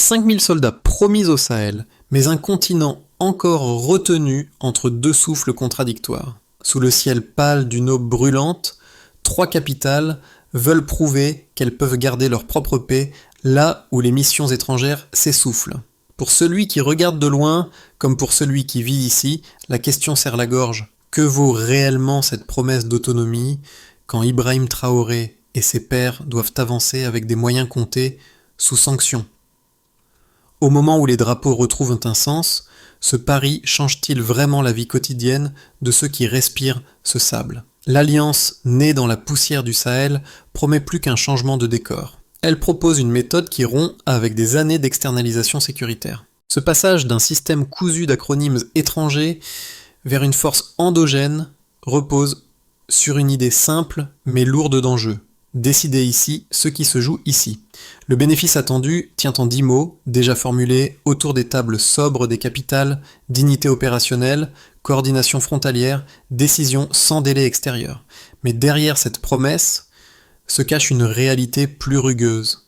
5000 soldats promis au Sahel, mais un continent encore retenu entre deux souffles contradictoires. Sous le ciel pâle d'une aube brûlante, 3 capitales veulent prouver qu'elles peuvent garder leur propre paix là où les missions étrangères s'essoufflent. Pour celui qui regarde de loin, comme pour celui qui vit ici, la question serre la gorge. Que vaut réellement cette promesse d'autonomie quand Ibrahim Traoré et ses pairs doivent avancer avec des moyens comptés sous sanction? Au moment où les drapeaux retrouvent un sens, ce pari change-t-il vraiment la vie quotidienne de ceux qui respirent ce sable? L'Alliance, née dans la poussière du Sahel, promet plus qu'un changement de décor. Elle propose une méthode qui rompt avec des années d'externalisation sécuritaire. Ce passage d'un système cousu d'acronymes étrangers vers une force endogène repose sur une idée simple mais lourde d'enjeux. Décider ici ce qui se joue ici. Le bénéfice attendu tient en 10 mots, déjà formulés autour des tables sobres des capitales, dignité opérationnelle, coordination frontalière, décision sans délai extérieur. Mais derrière cette promesse se cache une réalité plus rugueuse.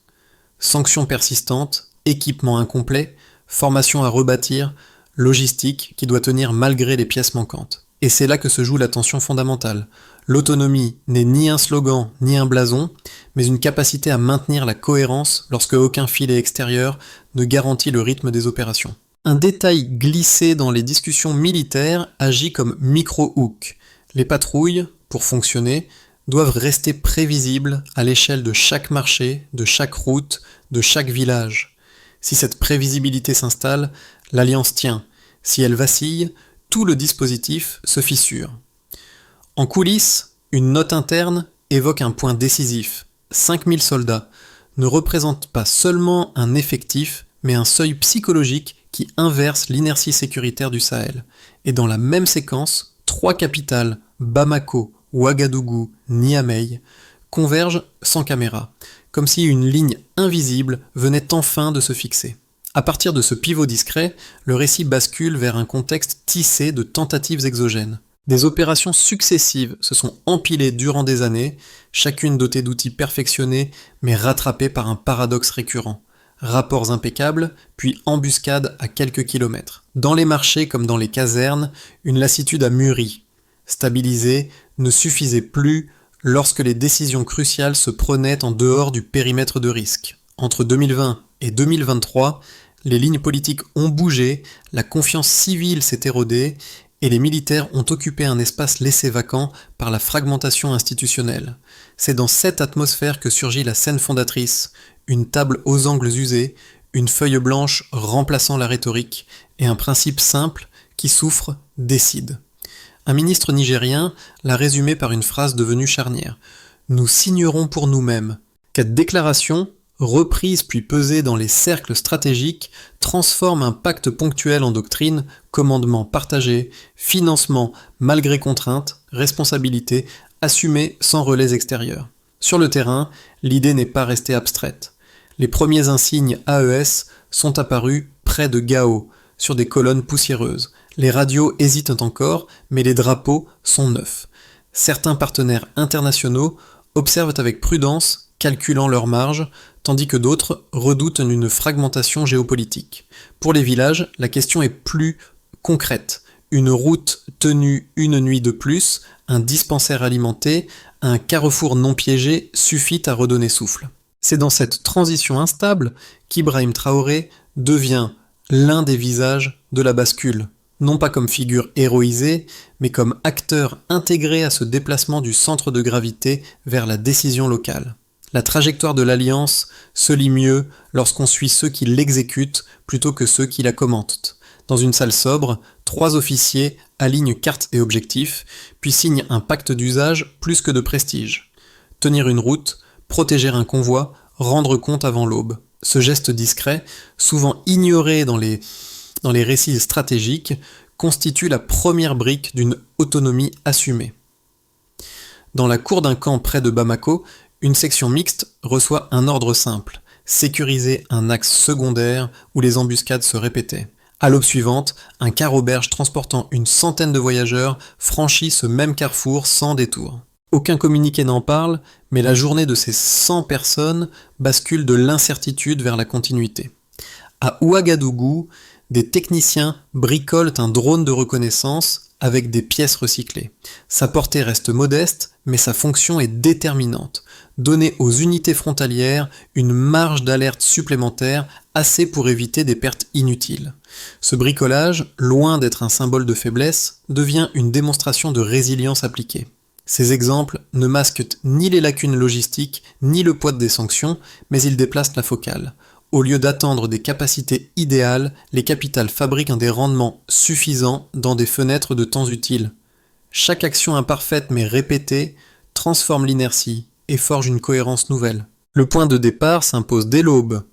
Sanctions persistantes, équipement incomplet, formation à rebâtir, logistique qui doit tenir malgré les pièces manquantes. Et c'est là que se joue la tension fondamentale. L'autonomie n'est ni un slogan ni un blason, mais une capacité à maintenir la cohérence lorsque aucun filet extérieur ne garantit le rythme des opérations. Un détail glissé dans les discussions militaires agit comme micro-hook. Les patrouilles, pour fonctionner, doivent rester prévisibles à l'échelle de chaque marché, de chaque route, de chaque village. Si cette prévisibilité s'installe, l'Alliance tient. Si elle vacille, tout le dispositif se fissure. En coulisses, une note interne évoque un point décisif. 5000 soldats ne représentent pas seulement un effectif, mais un seuil psychologique qui inverse l'inertie sécuritaire du Sahel. Et dans la même séquence, 3 capitales, Bamako, Ouagadougou, Niamey, convergent sans caméra, comme si une ligne invisible venait enfin de se fixer. À partir de ce pivot discret, le récit bascule vers un contexte tissé de tentatives exogènes. Des opérations successives se sont empilées durant des années, chacune dotée d'outils perfectionnés, mais rattrapées par un paradoxe récurrent. Rapports impeccables, puis embuscades à quelques kilomètres. Dans les marchés comme dans les casernes, une lassitude a mûri. Stabiliser ne suffisait plus lorsque les décisions cruciales se prenaient en dehors du périmètre de risque. Entre 2020 et 2023, les lignes politiques ont bougé, la confiance civile s'est érodée, et les militaires ont occupé un espace laissé vacant par la fragmentation institutionnelle. C'est dans cette atmosphère que surgit la scène fondatrice, une table aux angles usés, une feuille blanche remplaçant la rhétorique, et un principe simple qui souffre, décide. Un ministre nigérien l'a résumé par une phrase devenue charnière. « Nous signerons pour nous-mêmes ». Cette déclaration, reprise puis pesée dans les cercles stratégiques, transforme un pacte ponctuel en doctrine, commandement partagé, financement malgré contrainte, responsabilité, assumée sans relais extérieurs. Sur le terrain, l'idée n'est pas restée abstraite. Les premiers insignes AES sont apparus près de Gao, sur des colonnes poussiéreuses. Les radios hésitent encore, mais les drapeaux sont neufs. Certains partenaires internationaux observent avec prudence, calculant leurs marges, tandis que d'autres redoutent une fragmentation géopolitique. Pour les villages, la question est plus concrète. Une route tenue une nuit de plus, un dispensaire alimenté, un carrefour non piégé suffit à redonner souffle. C'est dans cette transition instable qu'Ibrahim Traoré devient l'un des visages de la bascule. Non pas comme figure héroïsée, mais comme acteur intégré à ce déplacement du centre de gravité vers la décision locale. La trajectoire de l'Alliance se lit mieux lorsqu'on suit ceux qui l'exécutent plutôt que ceux qui la commentent. Dans une salle sobre, 3 officiers alignent cartes et objectifs, puis signent un pacte d'usage plus que de prestige. Tenir une route, protéger un convoi, rendre compte avant l'aube. Ce geste discret, souvent ignoré dans les récits stratégiques, constitue la première brique d'une autonomie assumée. Dans la cour d'un camp près de Bamako, une section mixte reçoit un ordre simple, sécuriser un axe secondaire où les embuscades se répétaient. À l'aube suivante, un car auberge transportant une centaine de voyageurs franchit ce même carrefour sans détour. Aucun communiqué n'en parle, mais la journée de ces 100 personnes bascule de l'incertitude vers la continuité. À Ouagadougou, des techniciens bricolent un drone de reconnaissance avec des pièces recyclées. Sa portée reste modeste, mais sa fonction est déterminante. Donner aux unités frontalières une marge d'alerte supplémentaire assez pour éviter des pertes inutiles. Ce bricolage, loin d'être un symbole de faiblesse, devient une démonstration de résilience appliquée. Ces exemples ne masquent ni les lacunes logistiques, ni le poids des sanctions, mais ils déplacent la focale. Au lieu d'attendre des capacités idéales, les capitales fabriquent des rendements suffisants dans des fenêtres de temps utiles. Chaque action imparfaite mais répétée transforme l'inertie et forge une cohérence nouvelle. Le point de départ s'impose dès l'aube.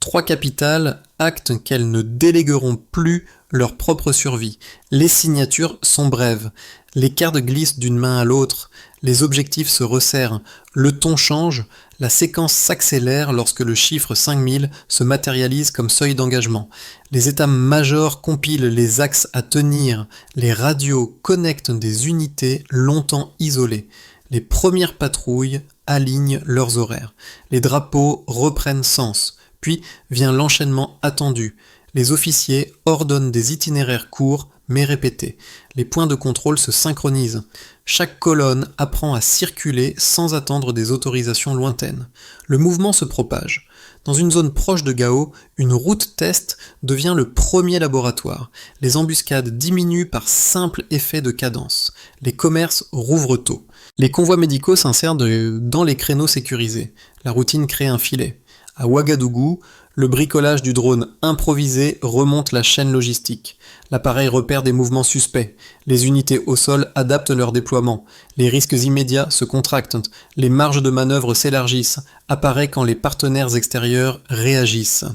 3 capitales actent qu'elles ne délégueront plus leur propre survie. Les signatures sont brèves. Les cartes glissent d'une main à l'autre. Les objectifs se resserrent. Le ton change. La séquence s'accélère lorsque le chiffre 5000 se matérialise comme seuil d'engagement. Les états-majors compilent les axes à tenir. Les radios connectent des unités longtemps isolées. Les premières patrouilles alignent leurs horaires. Les drapeaux reprennent sens. Puis vient l'enchaînement attendu. Les officiers ordonnent des itinéraires courts mais répétés. Les points de contrôle se synchronisent. Chaque colonne apprend à circuler sans attendre des autorisations lointaines. Le mouvement se propage. Dans une zone proche de Gao, une route test devient le premier laboratoire. Les embuscades diminuent par simple effet de cadence. Les commerces rouvrent tôt. Les convois médicaux s'insèrent dans les créneaux sécurisés. La routine crée un filet. À Ouagadougou, le bricolage du drone improvisé remonte la chaîne logistique. L'appareil repère des mouvements suspects. Les unités au sol adaptent leur déploiement. Les risques immédiats se contractent. Les marges de manœuvre s'élargissent. Apparaît quand les partenaires extérieurs réagissent.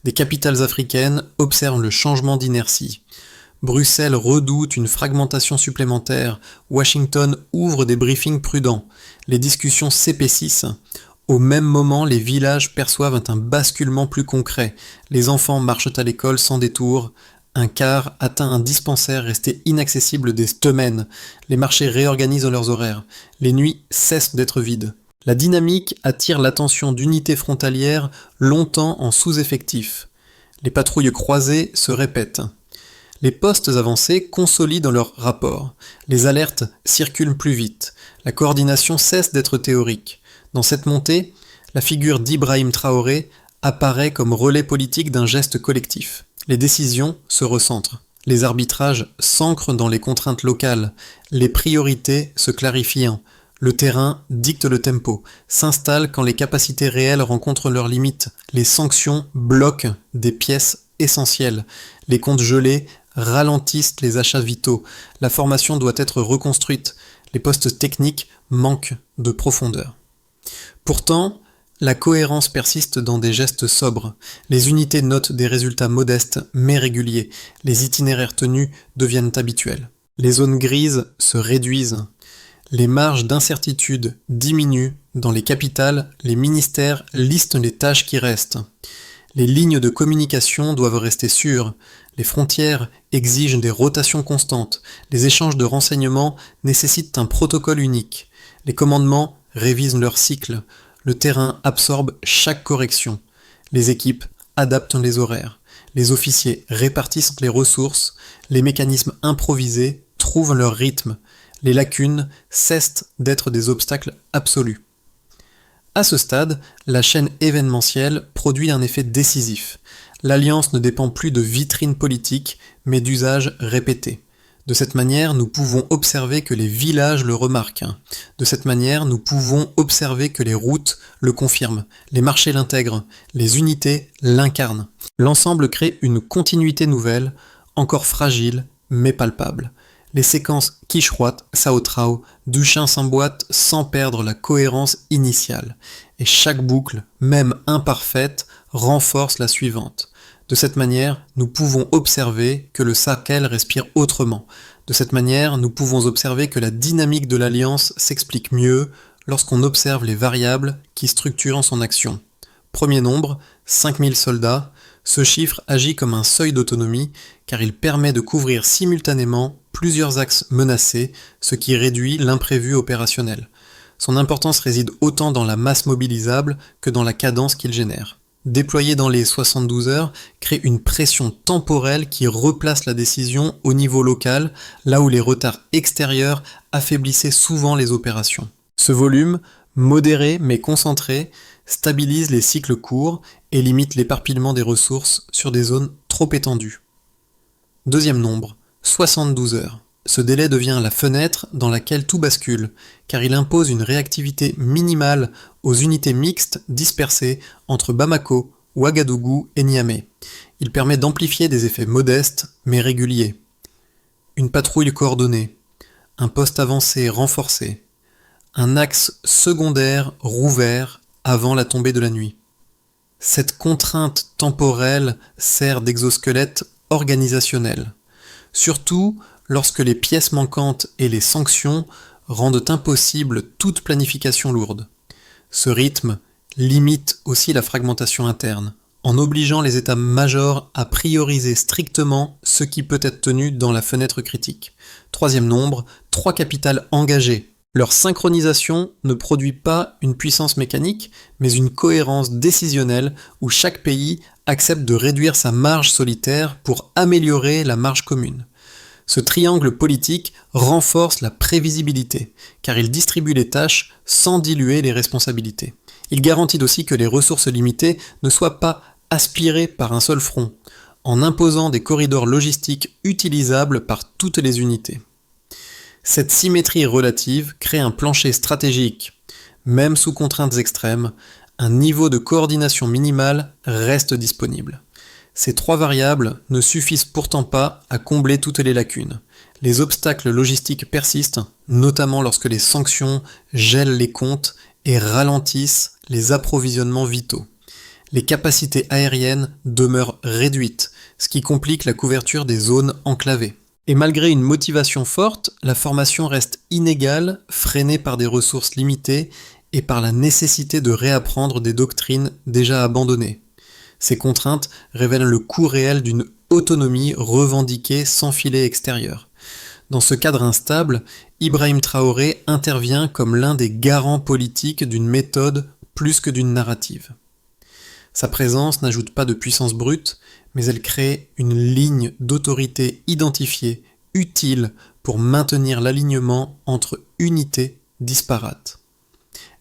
Des capitales africaines observent le changement d'inertie. Bruxelles redoute une fragmentation supplémentaire. Washington ouvre des briefings prudents. Les discussions s'épaississent. Au même moment, les villages perçoivent un basculement plus concret. Les enfants marchent à l'école sans détour. Un car atteint un dispensaire resté inaccessible des semaines. Les marchés réorganisent leurs horaires. Les nuits cessent d'être vides. La dynamique attire l'attention d'unités frontalières longtemps en sous-effectif. Les patrouilles croisées se répètent. Les postes avancés consolident leurs rapports. Les alertes circulent plus vite. La coordination cesse d'être théorique. Dans cette montée, la figure d'Ibrahim Traoré apparaît comme relais politique d'un geste collectif. Les décisions se recentrent. Les arbitrages s'ancrent dans les contraintes locales. Les priorités se clarifient. Le terrain dicte le tempo, s'installe quand les capacités réelles rencontrent leurs limites. Les sanctions bloquent des pièces essentielles. Les comptes gelés ralentissent les achats vitaux. La formation doit être reconstruite. Les postes techniques manquent de profondeur. Pourtant, la cohérence persiste dans des gestes sobres. Les unités notent des résultats modestes mais réguliers. Les itinéraires tenus deviennent habituels. Les zones grises se réduisent. Les marges d'incertitude diminuent. Dans les capitales, les ministères listent les tâches qui restent. Les lignes de communication doivent rester sûres. Les frontières exigent des rotations constantes. Les échanges de renseignements nécessitent un protocole unique. Les commandements révisent leur cycle. Le terrain absorbe chaque correction. Les équipes adaptent les horaires. Les officiers répartissent les ressources. Les mécanismes improvisés trouvent leur rythme. Les lacunes cessent d'être des obstacles absolus. À ce stade, la chaîne événementielle produit un effet décisif. L'alliance ne dépend plus de vitrines politiques, mais d'usages répétés. De cette manière, nous pouvons observer que les villages le remarquent. De cette manière, nous pouvons observer que les routes le confirment, les marchés l'intègrent, les unités l'incarnent. L'ensemble crée une continuité nouvelle, encore fragile, mais palpable. Les séquences Quicheroite, Sao Trao, Duchin s'emboîtent sans perdre la cohérence initiale. Et chaque boucle, même imparfaite, renforce la suivante. De cette manière, nous pouvons observer que le Sahel respire autrement. De cette manière, nous pouvons observer que la dynamique de l'Alliance s'explique mieux lorsqu'on observe les variables qui structurent son action. Premier nombre, 5000 soldats. Ce chiffre agit comme un seuil d'autonomie car il permet de couvrir simultanément plusieurs axes menacés, ce qui réduit l'imprévu opérationnel. Son importance réside autant dans la masse mobilisable que dans la cadence qu'il génère. déployé dans les 72 heures, crée une pression temporelle qui replace la décision au niveau local, là où les retards extérieurs affaiblissaient souvent les opérations. Ce volume, modéré mais concentré, stabilise les cycles courts et limite l'éparpillement des ressources sur des zones trop étendues. Deuxième nombre, 72 heures. Ce délai devient la fenêtre dans laquelle tout bascule, car il impose une réactivité minimale aux unités mixtes dispersées entre Bamako, Ouagadougou et Niamey. Il permet d'amplifier des effets modestes mais réguliers. Une patrouille coordonnée, un poste avancé renforcé, un axe secondaire rouvert avant la tombée de la nuit. Cette contrainte temporelle sert d'exosquelette organisationnel, surtout lorsque les pièces manquantes et les sanctions rendent impossible toute planification lourde. Ce rythme limite aussi la fragmentation interne, en obligeant les états-majors à prioriser strictement ce qui peut être tenu dans la fenêtre critique. Troisième nombre, 3 capitales engagées. Leur synchronisation ne produit pas une puissance mécanique, mais une cohérence décisionnelle où chaque pays accepte de réduire sa marge solitaire pour améliorer la marge commune. Ce triangle politique renforce la prévisibilité, car il distribue les tâches sans diluer les responsabilités. Il garantit aussi que les ressources limitées ne soient pas aspirées par un seul front, en imposant des corridors logistiques utilisables par toutes les unités. Cette symétrie relative crée un plancher stratégique. Même sous contraintes extrêmes, un niveau de coordination minimale reste disponible. Ces 3 variables ne suffisent pourtant pas à combler toutes les lacunes. Les obstacles logistiques persistent, notamment lorsque les sanctions gèlent les comptes et ralentissent les approvisionnements vitaux. Les capacités aériennes demeurent réduites, ce qui complique la couverture des zones enclavées. Et malgré une motivation forte, la formation reste inégale, freinée par des ressources limitées et par la nécessité de réapprendre des doctrines déjà abandonnées. Ces contraintes révèlent le coût réel d'une autonomie revendiquée sans filet extérieur. Dans ce cadre instable, Ibrahim Traoré intervient comme l'un des garants politiques d'une méthode plus que d'une narrative. Sa présence n'ajoute pas de puissance brute, mais elle crée une ligne d'autorité identifiée, utile pour maintenir l'alignement entre unités disparates.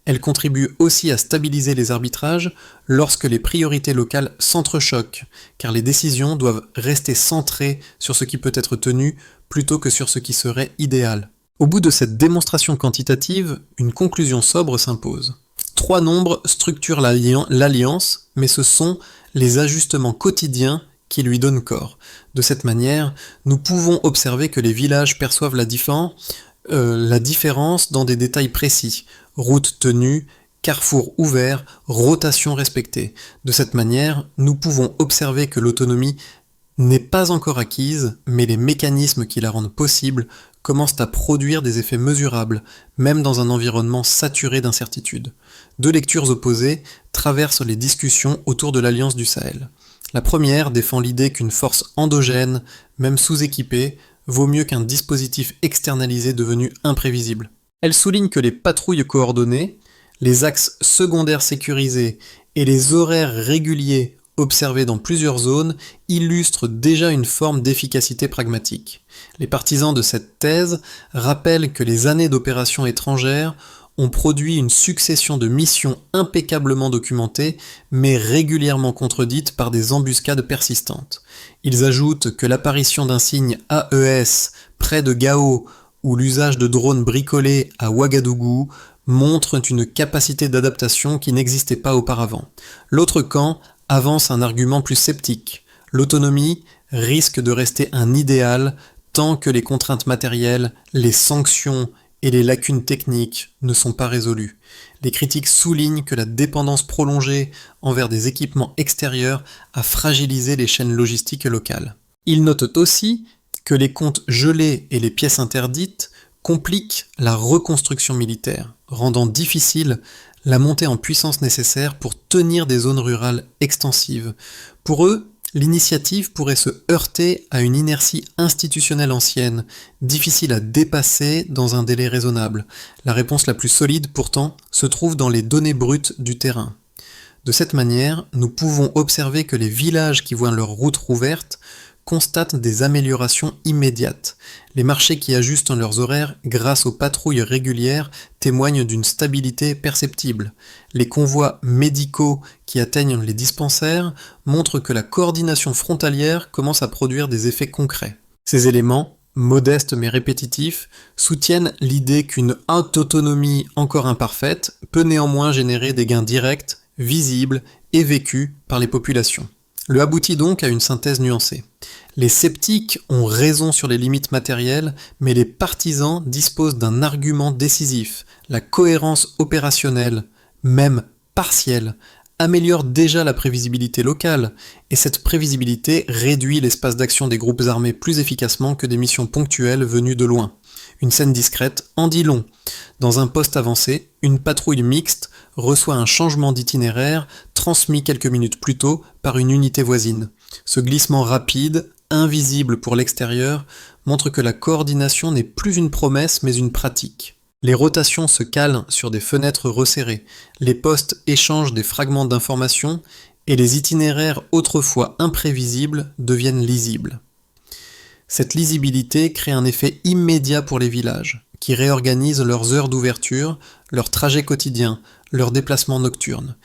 Elle contribue aussi à stabiliser les arbitrages lorsque les priorités locales s'entrechoquent, car les décisions doivent rester centrées sur ce qui peut être tenu plutôt que sur ce qui serait idéal. Au bout de cette démonstration quantitative, une conclusion sobre s'impose. 3 nombres structurent l'alliance, mais ce sont les ajustements quotidiens qui lui donnent corps. De cette manière, nous pouvons observer que les villages perçoivent la différence dans des détails précis. Route tenue, carrefour ouvert, rotation respectée. De cette manière, nous pouvons observer que l'autonomie n'est pas encore acquise, mais les mécanismes qui la rendent possible commencent à produire des effets mesurables, même dans un environnement saturé d'incertitudes. 2 lectures opposées traversent les discussions autour de l'Alliance du Sahel. La première défend l'idée qu'une force endogène, même sous-équipée, vaut mieux qu'un dispositif externalisé devenu imprévisible. Elle souligne que les patrouilles coordonnées, les axes secondaires sécurisés et les horaires réguliers observés dans plusieurs zones illustrent déjà une forme d'efficacité pragmatique. Les partisans de cette thèse rappellent que les années d'opérations étrangères ont produit une succession de missions impeccablement documentées, mais régulièrement contredites par des embuscades persistantes. Ils ajoutent que l'apparition d'un signe AES près de Gao ou l'usage de drones bricolés à Ouagadougou montrent une capacité d'adaptation qui n'existait pas auparavant. L'autre camp avance un argument plus sceptique. L'autonomie risque de rester un idéal tant que les contraintes matérielles, les sanctions et les lacunes techniques ne sont pas résolues. Les critiques soulignent que la dépendance prolongée envers des équipements extérieurs a fragilisé les chaînes logistiques locales. Ils notent aussi que les comptes gelés et les pièces interdites compliquent la reconstruction militaire, rendant difficile la montée en puissance nécessaire pour tenir des zones rurales extensives. Pour eux, l'initiative pourrait se heurter à une inertie institutionnelle ancienne, difficile à dépasser dans un délai raisonnable. La réponse la plus solide, pourtant, se trouve dans les données brutes du terrain. De cette manière, nous pouvons observer que les villages qui voient leur route rouverte constatent des améliorations immédiates. Les marchés qui ajustent leurs horaires grâce aux patrouilles régulières témoignent d'une stabilité perceptible. Les convois médicaux qui atteignent les dispensaires montrent que la coordination frontalière commence à produire des effets concrets. Ces éléments, modestes mais répétitifs, soutiennent l'idée qu'une haute autonomie encore imparfaite peut néanmoins générer des gains directs, visibles et vécus par les populations. Le aboutit donc à une synthèse nuancée. Les sceptiques ont raison sur les limites matérielles, mais les partisans disposent d'un argument décisif. La cohérence opérationnelle, même partielle, améliore déjà la prévisibilité locale, et cette prévisibilité réduit l'espace d'action des groupes armés plus efficacement que des missions ponctuelles venues de loin. Une scène discrète en dit long. Dans un poste avancé, une patrouille mixte reçoit un changement d'itinéraire transmis quelques minutes plus tôt par une unité voisine. Ce glissement rapide, invisible pour l'extérieur, montre que la coordination n'est plus une promesse mais une pratique. Les rotations se calent sur des fenêtres resserrées, les postes échangent des fragments d'informations et les itinéraires autrefois imprévisibles deviennent lisibles. Cette lisibilité crée un effet immédiat pour les villages, qui réorganisent leurs heures d'ouverture, leurs trajets quotidiens, leurs déplacements nocturnes.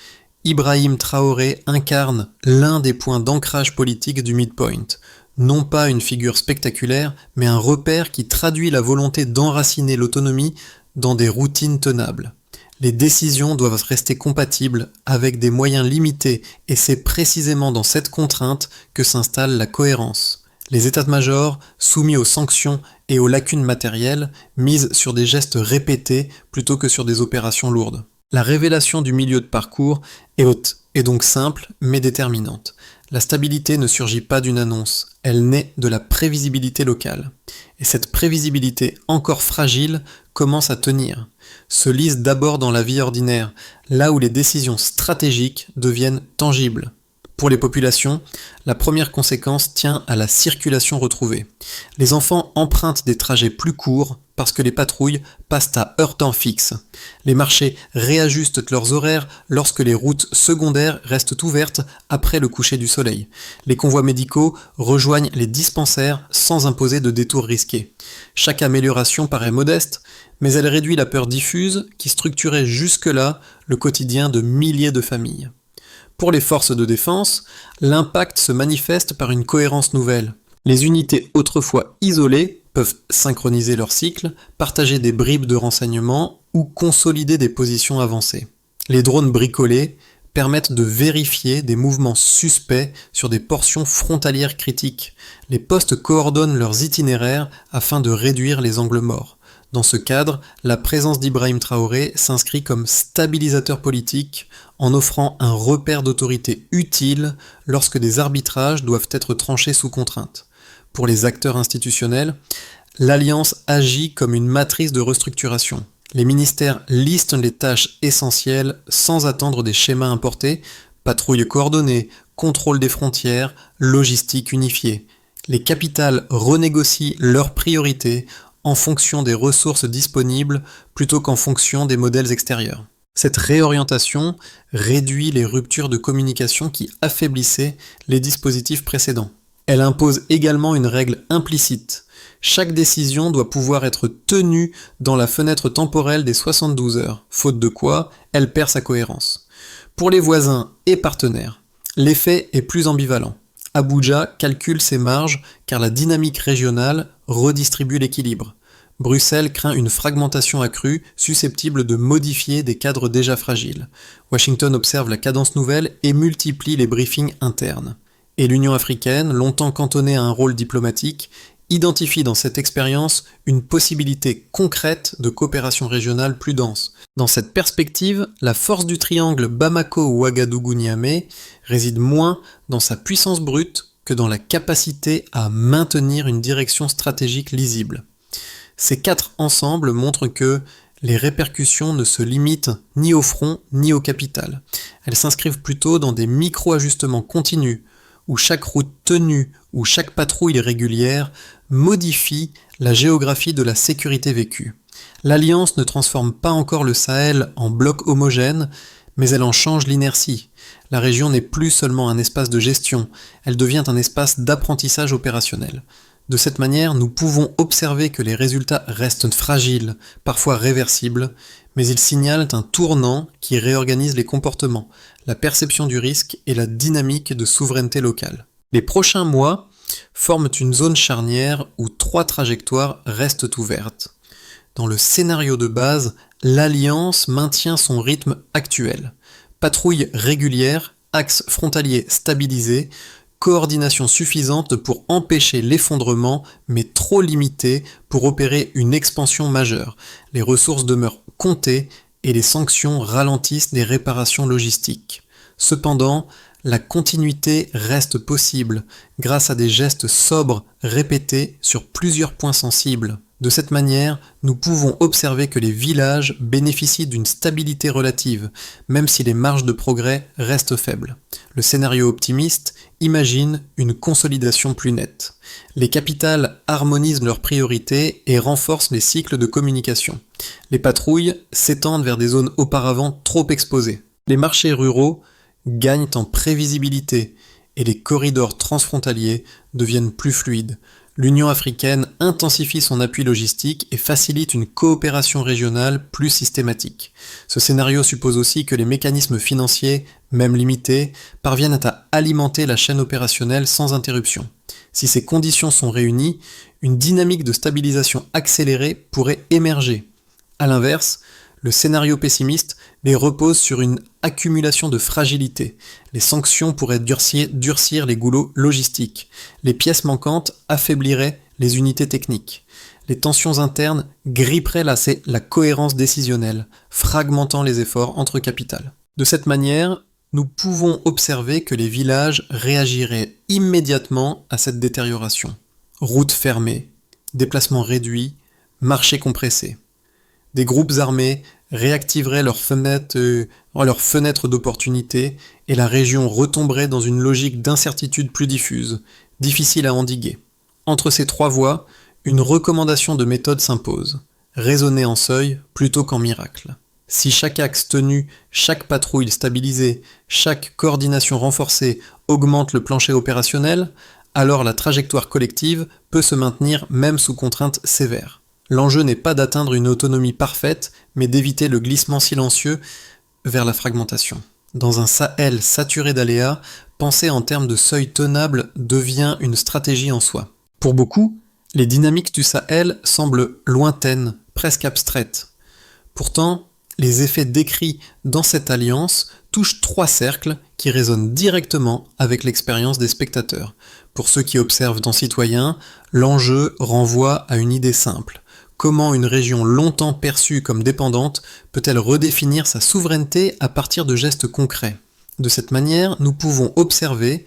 Ibrahim Traoré incarne l'un des points d'ancrage politique du Midpoint. Non pas une figure spectaculaire, mais un repère qui traduit la volonté d'enraciner l'autonomie dans des routines tenables. Les décisions doivent rester compatibles avec des moyens limités et c'est précisément dans cette contrainte que s'installe la cohérence. Les états-majors, soumis aux sanctions et aux lacunes matérielles, misent sur des gestes répétés plutôt que sur des opérations lourdes. La révélation du milieu de parcours est haute et donc simple mais déterminante. La stabilité ne surgit pas d'une annonce, elle naît de la prévisibilité locale. Et cette prévisibilité encore fragile commence à tenir, se lise d'abord dans la vie ordinaire, là où les décisions stratégiques deviennent tangibles. Pour les populations, la première conséquence tient à la circulation retrouvée. Les enfants empruntent des trajets plus courts parce que les patrouilles passent à heure temps fixe. Les marchés réajustent leurs horaires lorsque les routes secondaires restent ouvertes après le coucher du soleil. Les convois médicaux rejoignent les dispensaires sans imposer de détours risqués. Chaque amélioration paraît modeste, mais elle réduit la peur diffuse qui structurait jusque-là le quotidien de milliers de familles. Pour les forces de défense, l'impact se manifeste par une cohérence nouvelle. Les unités autrefois isolées peuvent synchroniser leurs cycles, partager des bribes de renseignements ou consolider des positions avancées. Les drones bricolés permettent de vérifier des mouvements suspects sur des portions frontalières critiques. Les postes coordonnent leurs itinéraires afin de réduire les angles morts. Dans ce cadre, la présence d'Ibrahim Traoré s'inscrit comme stabilisateur politique en offrant un repère d'autorité utile lorsque des arbitrages doivent être tranchés sous contrainte. Pour les acteurs institutionnels, l'Alliance agit comme une matrice de restructuration. Les ministères listent les tâches essentielles sans attendre des schémas importés, patrouilles coordonnées, contrôle des frontières, logistique unifiée. Les capitales renégocient leurs priorités en fonction des ressources disponibles plutôt qu'en fonction des modèles extérieurs. Cette réorientation réduit les ruptures de communication qui affaiblissaient les dispositifs précédents. Elle impose également une règle implicite. Chaque décision doit pouvoir être tenue dans la fenêtre temporelle des 72 heures, faute de quoi elle perd sa cohérence. Pour les voisins et partenaires, l'effet est plus ambivalent. Abuja calcule ses marges car la dynamique régionale redistribue l'équilibre. Bruxelles craint une fragmentation accrue susceptible de modifier des cadres déjà fragiles. Washington observe la cadence nouvelle et multiplie les briefings internes. Et l'Union africaine, longtemps cantonnée à un rôle diplomatique, identifie dans cette expérience une possibilité concrète de coopération régionale plus dense. Dans cette perspective, la force du triangle Bamako-Ouagadougou-Niamey réside moins dans sa puissance brute que dans la capacité à maintenir une direction stratégique lisible. Ces quatre ensembles montrent que les répercussions ne se limitent ni au front ni au capital. Elles s'inscrivent plutôt dans des micro-ajustements continus, où chaque route tenue ou chaque patrouille régulière modifie la géographie de la sécurité vécue. L'Alliance ne transforme pas encore le Sahel en bloc homogène, mais elle en change l'inertie. La région n'est plus seulement un espace de gestion, elle devient un espace d'apprentissage opérationnel. De cette manière, nous pouvons observer que les résultats restent fragiles, parfois réversibles, mais ils signalent un tournant qui réorganise les comportements, la perception du risque et la dynamique de souveraineté locale. Les prochains mois forment une zone charnière où 3 trajectoires restent ouvertes. Dans le scénario de base, l'Alliance maintient son rythme actuel. Patrouille régulière, axe frontalier stabilisé, coordination suffisante pour empêcher l'effondrement, mais trop limitée pour opérer une expansion majeure. Les ressources demeurent comptées et les sanctions ralentissent les réparations logistiques. Cependant, la continuité reste possible grâce à des gestes sobres répétés sur plusieurs points sensibles. De cette manière, nous pouvons observer que les villages bénéficient d'une stabilité relative, même si les marges de progrès restent faibles. Le scénario optimiste imagine une consolidation plus nette. Les capitales harmonisent leurs priorités et renforcent les cycles de communication. Les patrouilles s'étendent vers des zones auparavant trop exposées. Les marchés ruraux gagnent en prévisibilité et les corridors transfrontaliers deviennent plus fluides. L'Union africaine intensifie son appui logistique et facilite une coopération régionale plus systématique. Ce scénario suppose aussi que les mécanismes financiers, même limités, parviennent à alimenter la chaîne opérationnelle sans interruption. Si ces conditions sont réunies, une dynamique de stabilisation accélérée pourrait émerger. A l'inverse, le scénario pessimiste les repose sur une accumulation de fragilité. Les sanctions pourraient durcir les goulots logistiques. Les pièces manquantes affaibliraient les unités techniques. Les tensions internes gripperaient la cohérence décisionnelle, fragmentant les efforts entre capitales. De cette manière, nous pouvons observer que les villages réagiraient immédiatement à cette détérioration. Routes fermées, déplacements réduits, marchés compressés. Des groupes armés réactiveraient leurs fenêtres d'opportunité et la région retomberait dans une logique d'incertitude plus diffuse, difficile à endiguer. Entre ces 3 voies, une recommandation de méthode s'impose. Raisonner en seuil plutôt qu'en miracle. Si chaque axe tenu, chaque patrouille stabilisée, chaque coordination renforcée augmente le plancher opérationnel, alors la trajectoire collective peut se maintenir même sous contraintes sévères. L'enjeu n'est pas d'atteindre une autonomie parfaite, mais d'éviter le glissement silencieux vers la fragmentation. Dans un Sahel saturé d'aléas, penser en termes de seuil tenable devient une stratégie en soi. Pour beaucoup, les dynamiques du Sahel semblent lointaines, presque abstraites. Pourtant, les effets décrits dans cette alliance touchent 3 cercles qui résonnent directement avec l'expérience des spectateurs. Pour ceux qui observent en citoyen, l'enjeu renvoie à une idée simple. Comment une région longtemps perçue comme dépendante peut-elle redéfinir sa souveraineté à partir de gestes concrets ? De cette manière, nous pouvons observer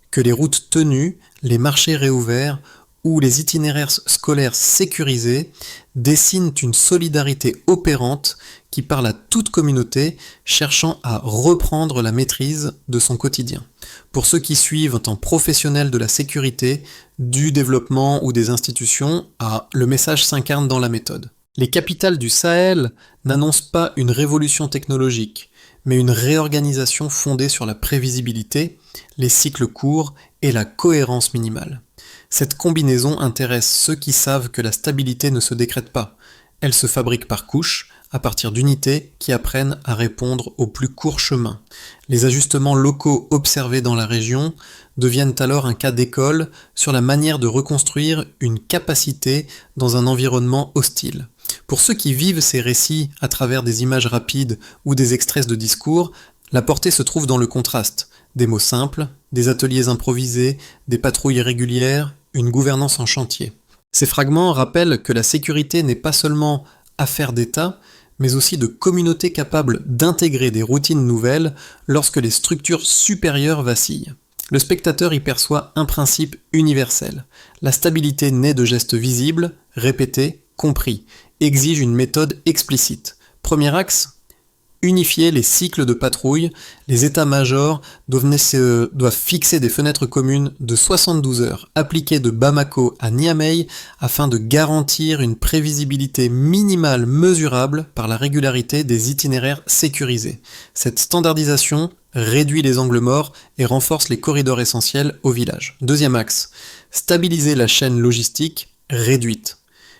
que les routes tenues, les marchés réouverts ou les itinéraires scolaires sécurisés dessinent une solidarité opérante qui parle à toute communauté cherchant à reprendre la maîtrise de son quotidien. Pour ceux qui suivent en tant professionnels de la sécurité, du développement ou des institutions, le message s'incarne dans la méthode. Les capitales du Sahel n'annoncent pas une révolution technologique, mais une réorganisation fondée sur la prévisibilité, les cycles courts et la cohérence minimale. Cette combinaison intéresse ceux qui savent que la stabilité ne se décrète pas. Elle se fabrique par couches, à partir d'unités qui apprennent à répondre aux plus courts chemins. Les ajustements locaux observés dans la région deviennent alors un cas d'école sur la manière de reconstruire une capacité dans un environnement hostile. Pour ceux qui vivent ces récits à travers des images rapides ou des extraits de discours, la portée se trouve dans le contraste. Des mots simples, des ateliers improvisés, des patrouilles régulières, une gouvernance en chantier. Ces fragments rappellent que la sécurité n'est pas seulement affaire d'État, mais aussi de communautés capables d'intégrer des routines nouvelles lorsque les structures supérieures vacillent. Le spectateur y perçoit un principe universel. La stabilité naît de gestes visibles, répétés, compris, exige une méthode explicite. Premier axe, Unifier les cycles de patrouille, les états-majors doivent fixer des fenêtres communes de 72 heures appliquées de Bamako à Niamey afin de garantir une prévisibilité minimale mesurable par la régularité des itinéraires sécurisés. Cette standardisation réduit les angles morts et renforce les corridors essentiels au village. Deuxième axe, stabiliser la chaîne logistique réduite.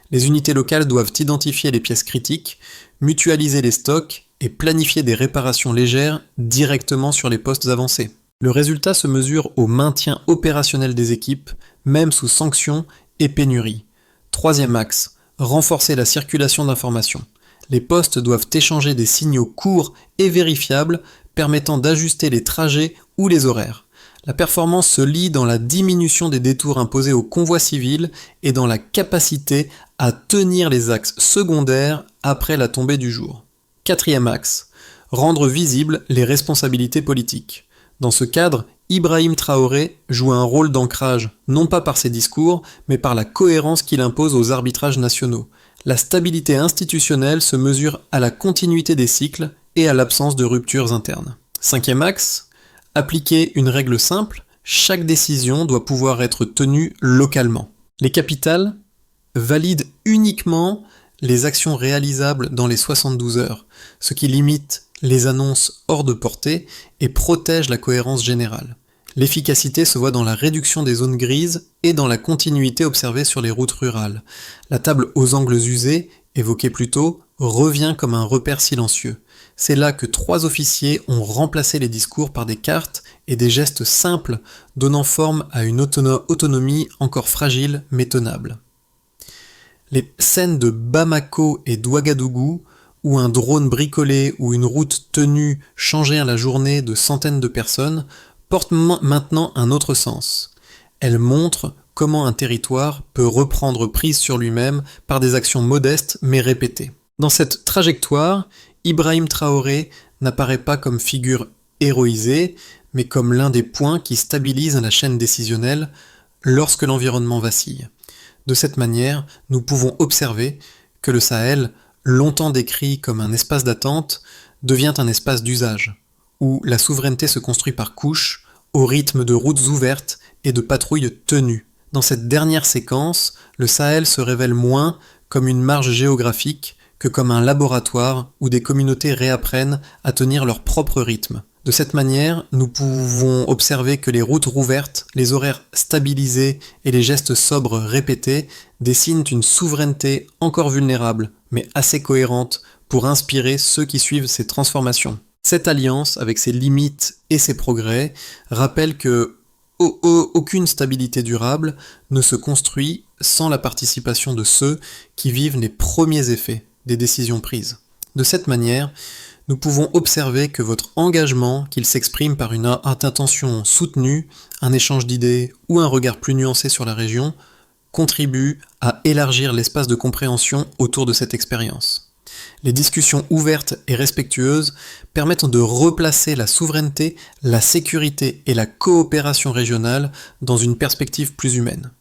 Les unités locales doivent identifier les pièces critiques, mutualiser les stocks et planifier des réparations légères directement sur les postes avancés. Le résultat se mesure au maintien opérationnel des équipes, même sous sanctions et pénuries. Troisième axe, renforcer la circulation d'informations. Les postes doivent échanger des signaux courts et vérifiables permettant d'ajuster les trajets ou les horaires. La performance se lie dans la diminution des détours imposés aux convois civils et dans la capacité à tenir les axes secondaires après la tombée du jour. Quatrième axe, rendre visibles les responsabilités politiques. Dans ce cadre, Ibrahim Traoré joue un rôle d'ancrage, non pas par ses discours, mais par la cohérence qu'il impose aux arbitrages nationaux. La stabilité institutionnelle se mesure à la continuité des cycles et à l'absence de ruptures internes. Cinquième axe, appliquer une règle simple, chaque décision doit pouvoir être tenue localement. Les capitales valident uniquement les actions réalisables dans les 72 heures, ce qui limite les annonces hors de portée et protège la cohérence générale. L'efficacité se voit dans la réduction des zones grises et dans la continuité observée sur les routes rurales. La table aux angles usés, évoquée plus tôt, revient comme un repère silencieux. C'est là que 3 officiers ont remplacé les discours par des cartes et des gestes simples, donnant forme à une autonomie encore fragile mais tenable. Les scènes de Bamako et d'Ouagadougou, où un drone bricolé ou une route tenue changeait la journée de centaines de personnes, portent maintenant un autre sens. Elles montrent comment un territoire peut reprendre prise sur lui-même par des actions modestes mais répétées. Dans cette trajectoire, Ibrahim Traoré n'apparaît pas comme figure héroïsée, mais comme l'un des points qui stabilisent la chaîne décisionnelle lorsque l'environnement vacille. De cette manière, nous pouvons observer que le Sahel, longtemps décrit comme un espace d'attente, devient un espace d'usage, où la souveraineté se construit par couches, au rythme de routes ouvertes et de patrouilles tenues. Dans cette dernière séquence, le Sahel se révèle moins comme une marge géographique que comme un laboratoire où des communautés réapprennent à tenir leur propre rythme. De cette manière, nous pouvons observer que les routes rouvertes, les horaires stabilisés et les gestes sobres répétés dessinent une souveraineté encore vulnérable, mais assez cohérente pour inspirer ceux qui suivent ces transformations. Cette alliance, avec ses limites et ses progrès, rappelle que aucune stabilité durable ne se construit sans la participation de ceux qui vivent les premiers effets des décisions prises. De cette manière, nous pouvons observer que votre engagement, qu'il s'exprime par une intention soutenue, un échange d'idées ou un regard plus nuancé sur la région, contribue à élargir l'espace de compréhension autour de cette expérience. Les discussions ouvertes et respectueuses permettent de replacer la souveraineté, la sécurité et la coopération régionale dans une perspective plus humaine.